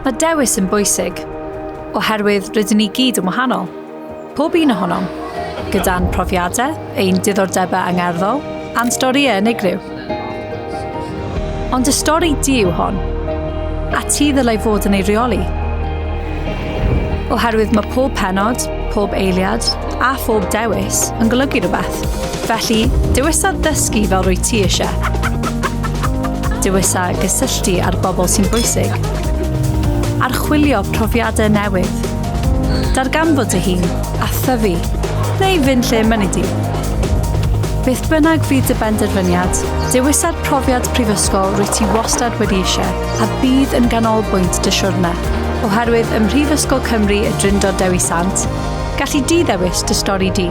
Mae dewis yn bwysig, oherwydd rydyn ni gyd yn wahanol. Pob un ohonom, gyda'n profiadau, ein diddordebau angerddol, a'n storïau unigryw. Ond y stori di yw hon, a ti ddylai fod yn ei reoli. Oherwydd mae pob penod, pob eiliad, a phob dewis yn golygu rhywbeth. Felly, dewisa ddysgu fel rwy ti eisiau. Dewisa gysylltu ar bobl sy'n bwysig. Archwilio profiadau newydd. Darganfod dy hun a thyfu, neu fynd lle mynnu di. Beth bynnag fydd dy benderfyniad, dewisa'r profiad Mhrifysgol rwy ti wastad wedi eisiau a bydd yn ganolbwynt dy siwrne. Oherwydd ym Mhrifysgol Cymru y Drindod Dewi Sant, gallu di ddewis dy stori di.